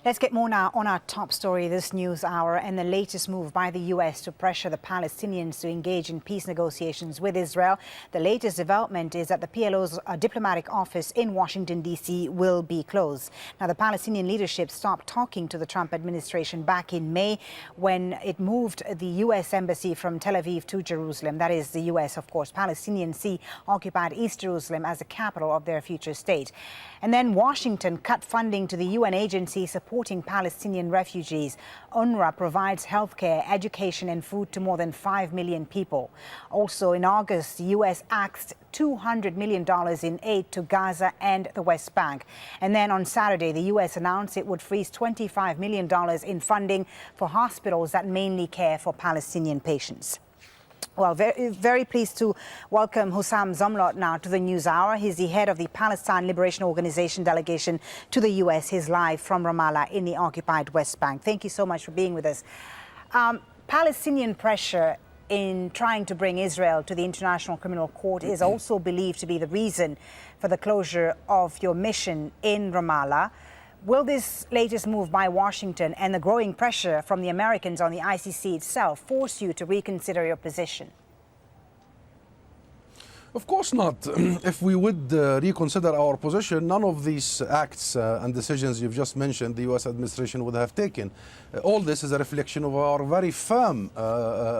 Let's get more now on our top story this news hour and the latest move by the U.S. to pressure the Palestinians to engage in peace negotiations with Israel. The latest development is that the PLO's diplomatic office in Washington, D.C. will be closed. Now, the Palestinian leadership stopped talking to the Trump administration back in May when it moved the U.S. embassy from Tel Aviv to Jerusalem. That is the U.S., of course. Palestinians see occupied East Jerusalem as the capital of their future state. And then Washington cut funding to the UN agency supporting Palestinian refugees. UNRWA provides healthcare, education and food to more than 5 million people. Also in August, the U.S. axed $200 million in aid to Gaza and the West Bank. And then on Saturday, the U.S. announced it would freeze $25 million in funding for hospitals that mainly care for Palestinian patients. Well, very pleased to welcome Hussam Zomlot now to the News Hour. He's the head of the Palestine Liberation Organization delegation to the U.S. He's live from Ramallah in the occupied West Bank. Thank you so much for being with us. Palestinian pressure in trying to bring Israel to the International Criminal Court is also believed to be the reason for the closure of your mission in Ramallah. Will this latest move by Washington and the growing pressure from the Americans on the ICC itself force you to reconsider your position? Of course not. If we would reconsider our position, none of these acts and decisions you've just mentioned the U.S. administration would have taken. All this is a reflection of our very firm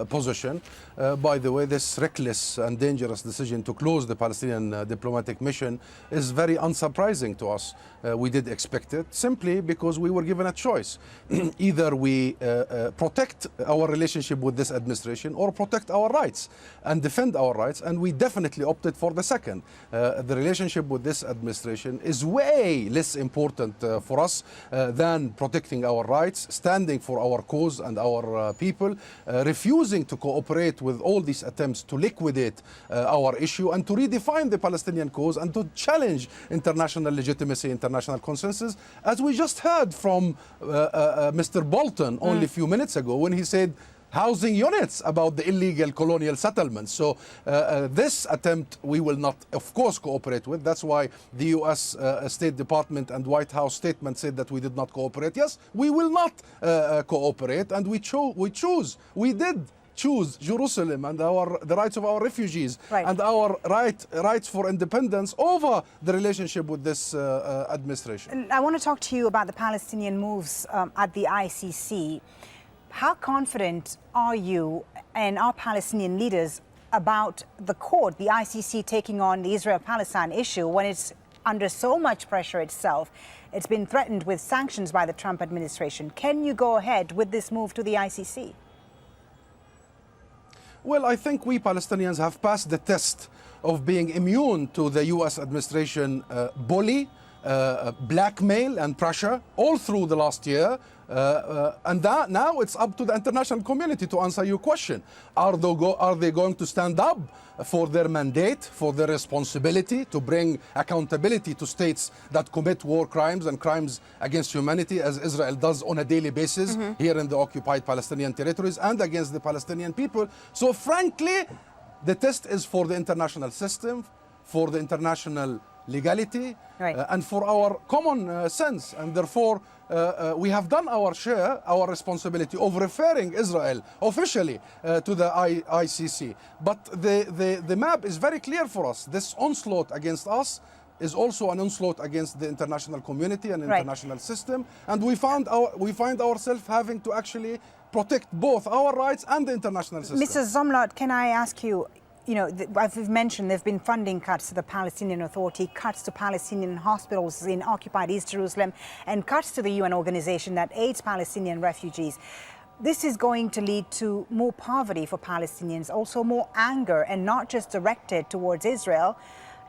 position. By the way, this reckless and dangerous decision to close the Palestinian diplomatic mission is very unsurprising to us. We did expect it simply because we were given a choice. Either we protect our relationship with this administration or protect our rights and defend our rights, and we definitely opted for the second. The relationship with this administration is way less important for us than protecting our rights, standing for our cause and our people, refusing to cooperate with all these attempts to liquidate our issue and to redefine the Palestinian cause and to challenge international legitimacy, international consensus, as we just heard from Mr. Bolton only a few minutes ago when he said housing units about the illegal colonial settlements. So this attempt we will not, of course, cooperate with. That's why the U.S. State Department and White House statement said that we did not cooperate. Yes, we will not cooperate, and we did choose Jerusalem and the rights of our refugees and our rights for independence over the relationship with this administration. I want to talk to you about the Palestinian moves at the ICC. How confident are you and our Palestinian leaders about the court, the ICC, taking on the Israel-Palestine issue when it's under so much pressure itself? It's been threatened with sanctions by the Trump administration. Can you go ahead with this move to the ICC? Well, I think we Palestinians have passed the test of being immune to the U.S. administration bully, blackmail and pressure all through the last year. And that now it's up to the international community to answer your question. Are they going to stand up for their mandate, for their responsibility to bring accountability to states that commit war crimes and crimes against humanity, as Israel does on a daily basis here in the occupied Palestinian territories and against the Palestinian people? So frankly, the test is for the international system, for the international legality, and for our common sense. And therefore, we have done our share, our responsibility of referring Israel officially to the ICC. But the map is very clear for us. This onslaught against us is also an onslaught against the international community and international system. And we find ourselves having to actually protect both our rights and the international system. Mr. Zomlot, can I ask you, as we've mentioned, there have been funding cuts to the Palestinian Authority, cuts to Palestinian hospitals in occupied East Jerusalem, and cuts to the UN organization that aids Palestinian refugees. This is going to lead to more poverty for Palestinians, also more anger, and not just directed towards Israel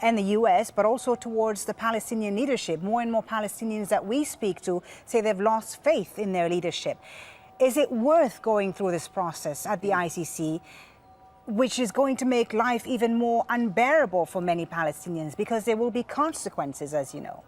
and the U.S., but also towards the Palestinian leadership. More and more Palestinians that we speak to say they've lost faith in their leadership. Is it worth going through this process at the ICC, which is going to make life even more unbearable for many Palestinians because there will be consequences, as you know?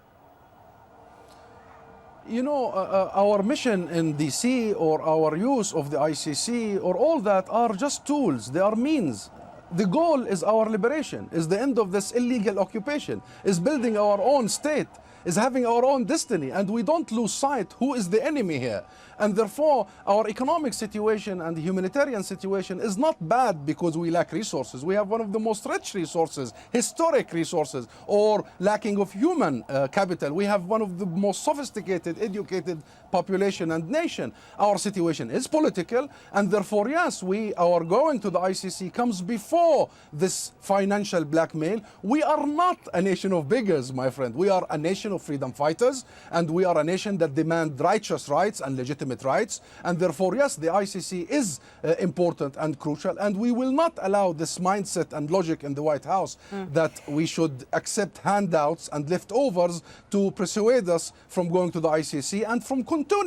You know, our mission in DC or our use of the ICC or all that are just tools. They are means. The goal is our liberation, is the end of this illegal occupation, is building our own state. is having our own destiny, and we don't lose sight who is the enemy here. And therefore, our economic situation and humanitarian situation is not bad because we lack resources. We have one of the most rich resources, historic resources, or lacking of human capital. We have one of the most sophisticated, educated population and nation. Our situation is political, and therefore, yes, our going to the ICC comes before this financial blackmail. We are not a nation of beggars, my friend. We are a nation of freedom fighters, and we are a nation that demand righteous rights and legitimate rights. And therefore, yes, the ICC is important and crucial, and we will not allow this mindset and logic in the White House that we should accept handouts and leftovers to persuade us from going to the ICC and from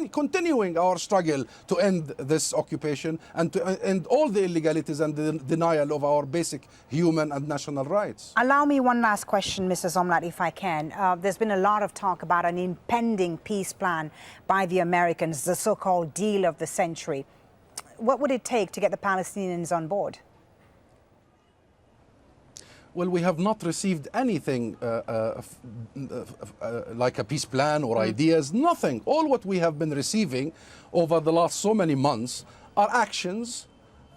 continuing our struggle to end this occupation and to end all the illegalities and the denial of our basic human and national rights. Allow me one last question, Mr. Zomlot, if I can. There's been a lot of talk about an impending peace plan by the Americans, the so-called deal of the century. What would it take to get the Palestinians on board? Well, we have not received anything like a peace plan or ideas, nothing. All what we have been receiving over the last so many months are actions,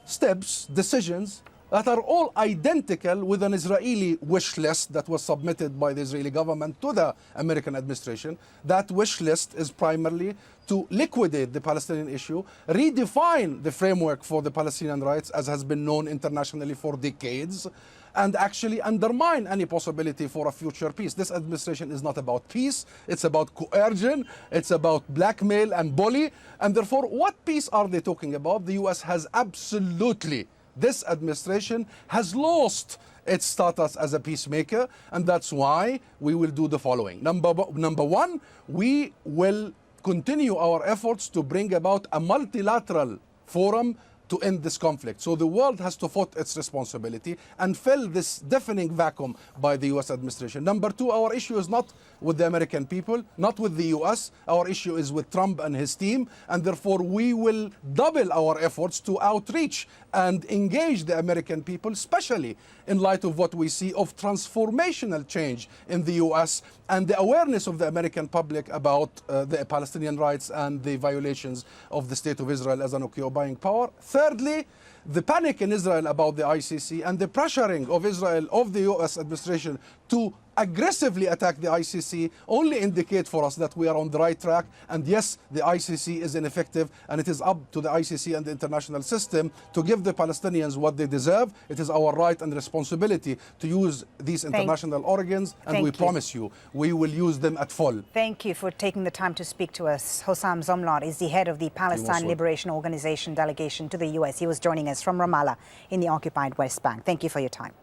steps, decisions that are all identical with an Israeli wish list that was submitted by the Israeli government to the American administration. That wish list is primarily to liquidate the Palestinian issue, redefine the framework for the Palestinian rights as has been known internationally for decades, and actually undermine any possibility for a future peace. This administration is not about peace, it's about coercion, it's about blackmail and bully, and therefore what peace are they talking about? The US has absolutely, this administration has lost its status as a peacemaker, and that's why we will do the following. Number one, we will continue our efforts to bring about a multilateral forum to end this conflict. So the world has to foot its responsibility and fill this deafening vacuum by the US administration. Number two, our issue is not with the American people, not with the US. Our issue is with Trump and his team, and therefore we will double our efforts to outreach and engage the American people, especially in light of what we see of transformational change in the US and the awareness of the American public about the Palestinian rights and the violations of the State of Israel as an occupying power. Thirdly, the panic in Israel about the ICC and the pressuring of Israel, of the US administration to aggressively attack the ICC only indicate for us that we are on the right track. And yes, the ICC is ineffective, and it is up to the ICC and the international system to give the Palestinians what they deserve. It is our right and responsibility to use these international organs, and we promise you, we will use them at full. Thank you for taking the time to speak to us. Hussam Zomlot is the head of the Palestine Liberation Organization delegation to the US. He was joining us from Ramallah in the occupied West Bank. Thank you for your time.